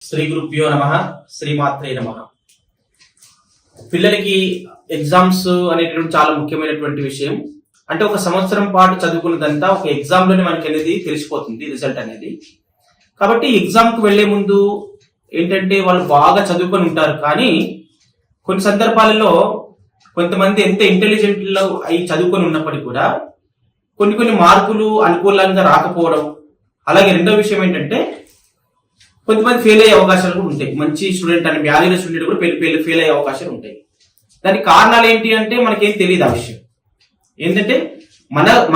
శ్రీ గురుభ్యో నమః, శ్రీమాత్రే నమః. పిల్లలకి ఎగ్జామ్స్ అనేటువంటి చాలా ముఖ్యమైనటువంటి విషయం. అంటే ఒక సంవత్సరం పాటు చదువుకున్నదంతా ఒక ఎగ్జామ్ లోనే మనకి అనేది తెలిసిపోతుంది, రిజల్ట్ అనేది. కాబట్టి ఎగ్జామ్ కు వెళ్లే ముందు ఏంటంటే వాళ్ళు బాగా చదువుకొని ఉంటారు, కానీ కొన్ని సందర్భాలలో కొంతమంది ఎంత ఇంటెలిజెంట్ లో అయి చదువుకొని ఉన్నప్పటికీ కూడా కొన్ని మార్కులు అనుకూలంగా రాకపోవడం. అలాగే రెండో విషయం ఏంటంటే కొంతమంది ఫెయిల్ అయ్యే అవకాశాలు కూడా ఉంటాయి. మంచి స్టూడెంట్ అని వ్యాల్యూ స్టూడెంట్ కూడా ఫెయిల్ అయ్యే అవకాశాలు ఉంటాయి. దానికి కారణాలు ఏంటి అంటే మనకేం తెలియదు ఆ విషయం. ఏంటంటే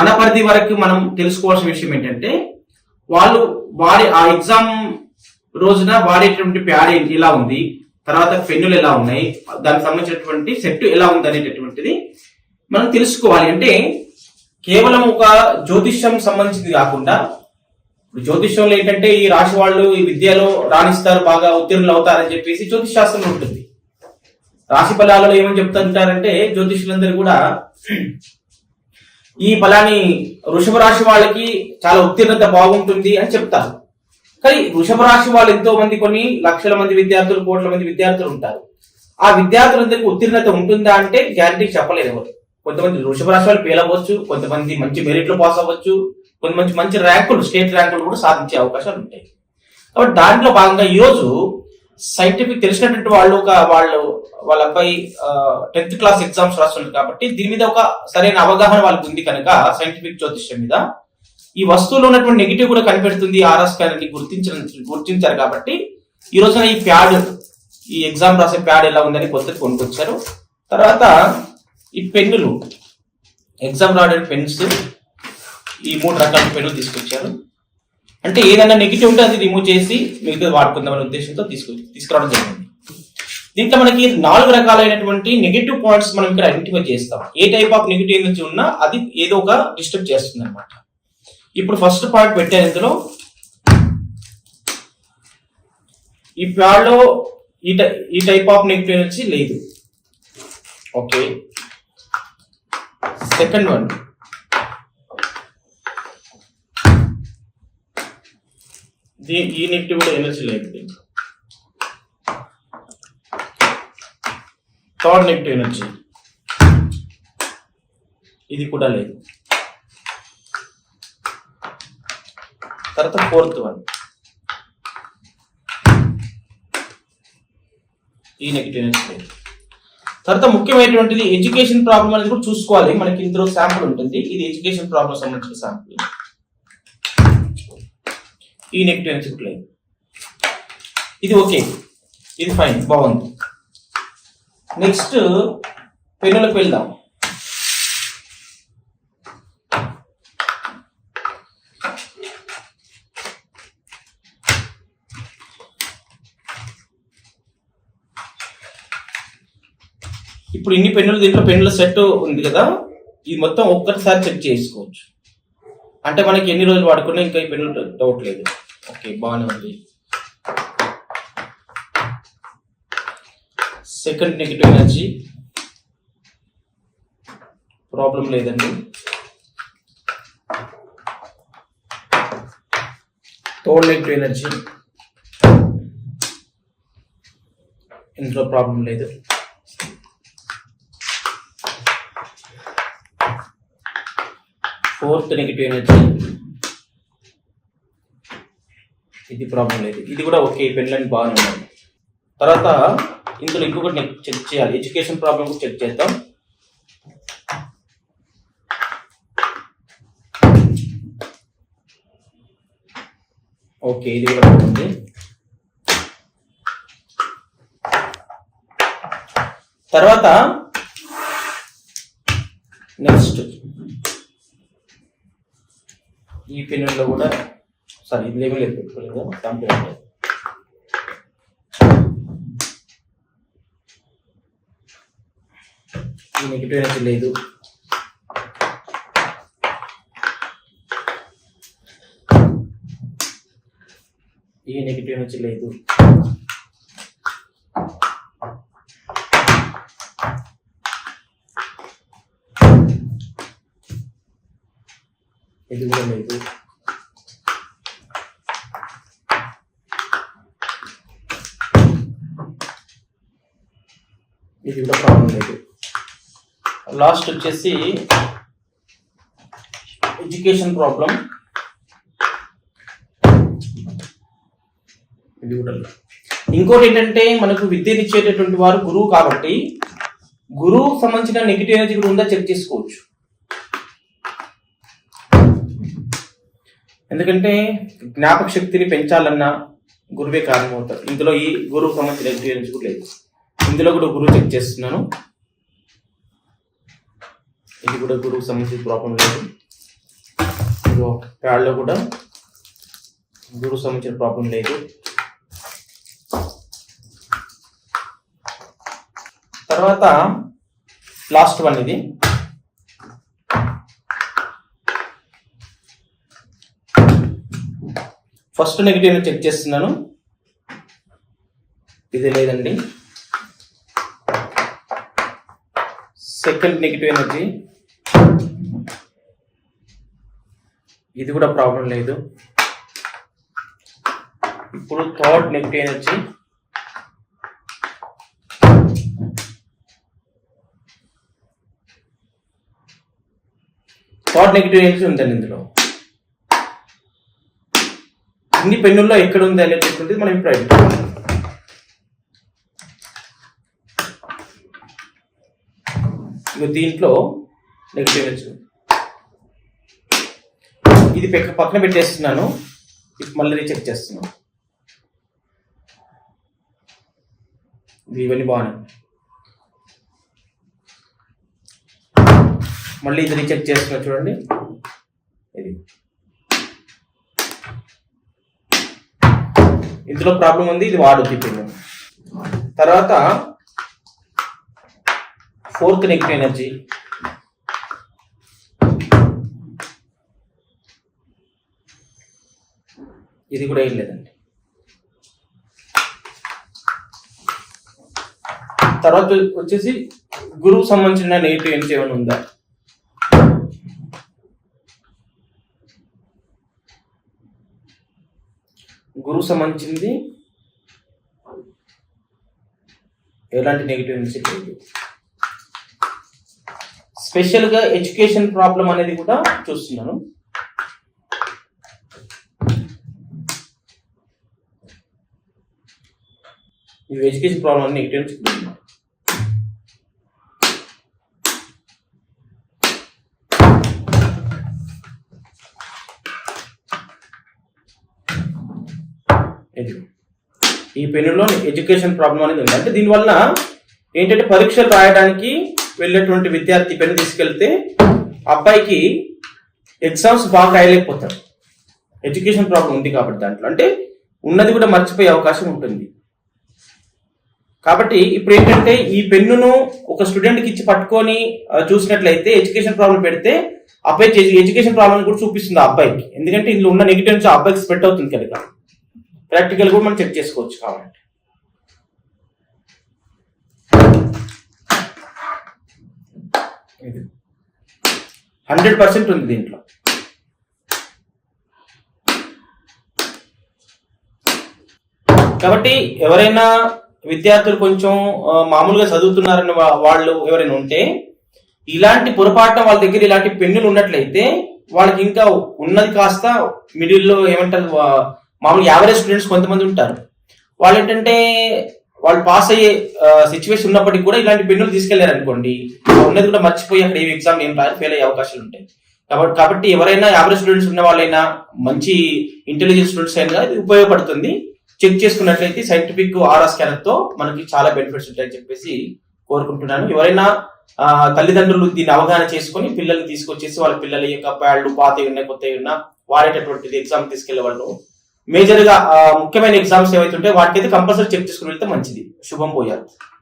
మన పరిధి వరకు మనం తెలుసుకోవాల్సిన విషయం ఏంటంటే వాళ్ళు ఆ ఎగ్జామ్ రోజున వాడేటువంటి ప్యాడ్ ఎలా ఉంది, తర్వాత పెన్నులు ఎలా ఉన్నాయి, దానికి సంబంధించినటువంటి సెట్ ఎలా ఉంది అనేటటువంటిది మనం తెలుసుకోవాలి. అంటే కేవలం ఒక జ్యోతిష్యం సంబంధించింది కాకుండా, జ్యోతిష్యంలో ఏంటంటే ఈ రాశి వాళ్ళు ఈ విద్యలో రాణిస్తారు, బాగా ఉత్తీర్ణులు అవుతారని చెప్పేసి జ్యోతిష్ శాస్త్రం ఉంటుంది. రాశి ఫలాలలో ఏమని చెప్తుంటారంటే జ్యోతిష్యులందరూ కూడా ఈ ఫలాని వృషభ రాశి వాళ్ళకి చాలా ఉత్తీర్ణత బాగుంటుంది అని చెప్తారు. కానీ వృషభ రాశి వాళ్ళు ఎంతో మంది, కొన్ని లక్షల మంది విద్యార్థులు, కోట్ల మంది విద్యార్థులు ఉంటారు. ఆ విద్యార్థులందరికీ ఉత్తీర్ణత ఉంటుందా అంటే గ్యారంటీ చెప్పలేదు ఎవరు. కొంతమంది వృషభ రాశి వాళ్ళు ఫెయిల్ అవ్వచ్చు, కొంతమంది మంచి మెరిట్ లో పాస్ అవ్వచ్చు, కొంతమంది మంచి ర్యాంకులు, స్టేట్ ర్యాంకులు కూడా సాధించే అవకాశాలు ఉంటాయి. కాబట్టి దాంట్లో భాగంగా ఈరోజు సైంటిఫిక్ తెలిసినటువంటి వాళ్ళ అబ్బాయి 10th క్లాస్ ఎగ్జామ్స్ రాస్తున్నారు కాబట్టి దీని మీద ఒక సరైన అవగాహన వాళ్ళకి ఉంది కనుక సైంటిఫిక్ జ్యోతిష్యం మీద ఈ వస్తువులో ఉన్నటువంటి నెగిటివ్ కూడా కనిపెడుతుంది ఆర్ఎస్ అని గుర్తించారు. కాబట్టి ఈ రోజున ఈ ప్యాడ్, ఈ ఎగ్జామ్ రాసే ప్యాడ్ ఎలా ఉందని కొత్తది కొనుక్కొచ్చారు. తర్వాత ఈ పెన్నులు, ఎగ్జామ్ రాయడానికి పెన్స్, ఈ 3 రకాల పెన్నులు తీసుకొచ్చారు. అంటే ఏదైనా నెగిటివ్ ఉంటే అది రిమూవ్ చేసి మిగతా వాడుకుందామనే ఉద్దేశంతో తీసుకురావడం జరిగింది. దీంట్లో మనకి 4 రకాలైనటువంటి నెగిటివ్ పాయింట్స్ మనం ఇక్కడ ఐడెంటిఫై చేస్తాం. ఏ టైప్ ఆఫ్ నెగిటివ్ ఎనర్జీ ఉన్నా అది ఏదో ఒక డిస్టర్బ్ చేస్తుంది అనమాట. ఇప్పుడు ఫస్ట్ పాయింట్ పెట్టాను. ఇందులో ఈ ప్యాడ్ లో ఈ టైప్ ఆఫ్ నెగిటివ్ ఎనర్జీ లేదు. ఓకే, సెకండ్ వన్, ఈ నెగిటివ్ కూడా ఎనర్జీ లేదు. థర్డ్ నెగిటివ్ ఎనర్జీ, ఇది కూడా లేదు. తర్వాత ఫోర్త్ వన్, ఈ నెగిటివ్ ఎనర్జీ లేదు. తర్వాత ముఖ్యమైనటువంటిది ఎడ్యుకేషన్ ప్రాబ్లం అనేది కూడా చూసుకోవాలి. మనకి ఇందులో శాంపుల్ ఉంటుంది, ఇది ఎడ్యుకేషన్ ప్రాబ్లం సంబంధించిన శాంపుల్. ఈ నెగిటివ్ ఎనర్జీ లేదు. ఇది ఓకే, ఇది ఫైన్, బాగుంది. నెక్స్ట్ పెన్నులకు వెళ్దాం. ఇప్పుడు ఇన్ని పెన్నులు, దీంట్లో పెన్నుల సెట్ ఉంది కదా, ఇది మొత్తం ఒక్కసారి చెక్ చేసుకోవచ్చు. అంటే మనకి ఎన్ని రోజులు వాడుకున్నా ఇంకా ఈ పెన్నులు డౌట్ లేదు. ఓకే, బాగానే ఉంది. సెకండ్ నెగిటివ్ ఎనర్జీ ప్రాబ్లం లేదండి. థర్డ్ నెగిటివ్ ఎనర్జీ, ఇందులో ప్రాబ్లం లేదు. ఫోర్త్ నెగిటివ్ ఎనర్జీ, ఇది ప్రాబ్లం లేదు. ఇది కూడా ఓకే, పెన్నులన్నీ బాగానే ఉన్నాయి. తర్వాత ఇందులో ఇంకొకటి చెక్ చేయాలి, ఎడ్యుకేషన్ ప్రాబ్లం కూడా చెక్ చేద్దాం. ఓకే, ఇది కూడా బాగుంది. తర్వాత నెక్స్ట్ ఈ పెన్నుల్లో కూడా సారీ, ఇది లేబుల్ లేదు, పెట్టుకోలేదు, కంప్లీట్. ఈ నెగిటివ్ ఎనర్జీ లేదు. ఈ నెగిటివ్ ఎనర్జీ లేదు. ఇది కూడా లేదు. ఇది కూడా ప్రాబ్లం లేదు. లాస్ట్ వచ్చేసి ఎడ్యుకేషన్ ప్రాబ్లం, ఇది కూడా. ఇంకోటి ఏంటంటే మనకు విద్యనిచ్చేటటువంటి వారు గురువు కాబట్టి గురువు సంబంధించిన నెగిటివ్ ఎనర్జీ కూడా ఉందా చెక్ చేసుకోవచ్చు. ఎందుకంటే జ్ఞాపక శక్తిని పెంచాలన్నా గురువే కారణమవుతారు. ఇందులో ఈ గురువుకు సంబంధించిన నెగిటివ్ ఎనర్జీ కూడా లేదు. ఇందులో కూడా గురువు చెక్ చేస్తున్నాను, ఇది కూడా గురువుకు సంబంధించిన ప్రాబ్లం లేదు. ప్యాడ్లో కూడా గురువు సంబంధించిన ప్రాబ్లం లేదు. తర్వాత లాస్ట్ వన్, ఇది ఫస్ట్ నెగిటివ్ చెక్ చేస్తున్నాను, ఇది లేదండి. సెకండ్ నెగిటివ్ ఎనర్జీ, ఇది కూడా ప్రాబ్లం లేదు. ఇప్పుడు third negative energy, third negative energy ఉందండి. ఇందులో ఇన్ని పెన్నుల్లో ఎక్కడ ఉంది అనేటటువంటిది మనం ఇప్పుడు అడుగుతాం. దీంట్లో నెగిటివ్ ఎనర్జీ ఇది పక్కన పెట్టేస్తున్నాను, మళ్ళీ రీచెక్ చేస్తున్నాను. ఇవన్నీ బాగున్నాయి. మళ్ళీ ఇది రీచెక్ చేస్తున్నా చూడండి, ఇది ఇందులో ప్రాబ్లం ఉంది, ఇది వాడొద్దు ఇప్పుడు. తర్వాత ఫోర్త్ నెగిటివ్ ఎనర్జీ, ఇది కూడా ఏం లేదండి. తర్వాత వచ్చేసి గురువు సంబంధించిన నెగిటివ్ ఎనర్జీ ఏమైనా ఉందా, గురువు సంబంధించింది ఎలాంటి నెగిటివ్ ఎనర్జీ లేదు. స్పెషల్గా ఎడ్యుకేషన్ ప్రాబ్లం అనేది కూడా చూస్తున్నాను. ఈ ఎడ్యుకేషన్ ప్రాబ్లం అన్ని నెగిటివ్ ఎనర్జీ. ఈ పెన్నులో ఎడ్యుకేషన్ ప్రాబ్లం అనేది ఉంది. అంటే దీనివల్ల ఏంటంటే పరీక్షలు రాయడానికి వెళ్ళేటువంటి విద్యార్థి పెన్ను తీసుకెళ్తే అబ్బాయికి ఎగ్జామ్స్ బాగా రాయలేకపోతాడు. ఎడ్యుకేషన్ ప్రాబ్లం ఉంది కాబట్టి దాంట్లో అంటే ఉన్నది కూడా మర్చిపోయే అవకాశం ఉంటుంది. కాబట్టి ఇప్పుడు ఏంటంటే ఈ పెన్నును ఒక స్టూడెంట్కి ఇచ్చి పట్టుకొని చూసినట్లయితే ఎడ్యుకేషన్ ప్రాబ్లం పెడితే అబ్బాయి ఎడ్యుకేషన్ ప్రాబ్లం కూడా చూపిస్తుంది ఆ అబ్బాయికి. ఎందుకంటే ఇందులో ఉన్న నెగిటివ్స్ ఆ అబ్బాయికి స్ప్రెడ్ అవుతుంది కనుక ప్రాక్టికల్ కూడా మనం చెక్ చేసుకోవచ్చు. కాబట్టి 100% ఉంది దీంట్లో. కాబట్టి ఎవరైనా విద్యార్థులు కొంచెం మామూలుగా చదువుతున్నారని వాళ్ళు ఎవరైనా ఉంటే ఇలాంటి పొరపాటున వాళ్ళ దగ్గర ఇలాంటి పెన్నులు ఉన్నట్లయితే వాళ్ళకి ఇంకా ఉన్నది కాస్త మిడిల్లో ఏమంటారు మామూలు యావరేజ్ స్టూడెంట్స్ కొంతమంది ఉంటారు. వాళ్ళు ఏంటంటే వాళ్ళు పాస్ అయ్యే సిచ్యువేషన్ ఉన్నప్పటికీ కూడా ఇలాంటి పెన్నులు తీసుకెళ్లారు అనుకోండి, ఉన్నది కూడా మర్చిపోయి అక్కడ ఏ ఎగ్జామ్ ఏం రాదు, ఫెయిల్ అయ్యే అవకాశాలు ఉంటాయి. కాబట్టి ఎవరైనా యావరేజ్ స్టూడెంట్స్ ఉన్న వాళ్ళైనా మంచి ఇంటెలిజెంట్ స్టూడెంట్స్ అయినా ఇది ఉపయోగపడుతుంది. చెక్ చేసుకున్నట్లయితే సైంటిఫిక్ ఆరా స్కానర్ తో మనకి చాలా బెనిఫిట్స్ ఉంటాయని చెప్పేసి కోరుకుంటున్నాను. ఎవరైనా తల్లిదండ్రులు దీన్ని అవగాహన చేసుకుని పిల్లల్ని తీసుకొచ్చేసి వాళ్ళ పిల్లల యొక్క ప్యాడ్లు పాతవి ఉన్నా కొత్తవి ఉన్నా వాడేటటువంటిది ఎగ్జామ్ తీసుకెళ్లే వాళ్ళు మేజర్ గా ముఖ్యమైన ఎగ్జామ్స్ ఏవైతే ఉంటాయో వాటికైతే కంపల్సరీ చెక్ చేసుకుని వెళ్తే మంచిది. శుభం పోయారు.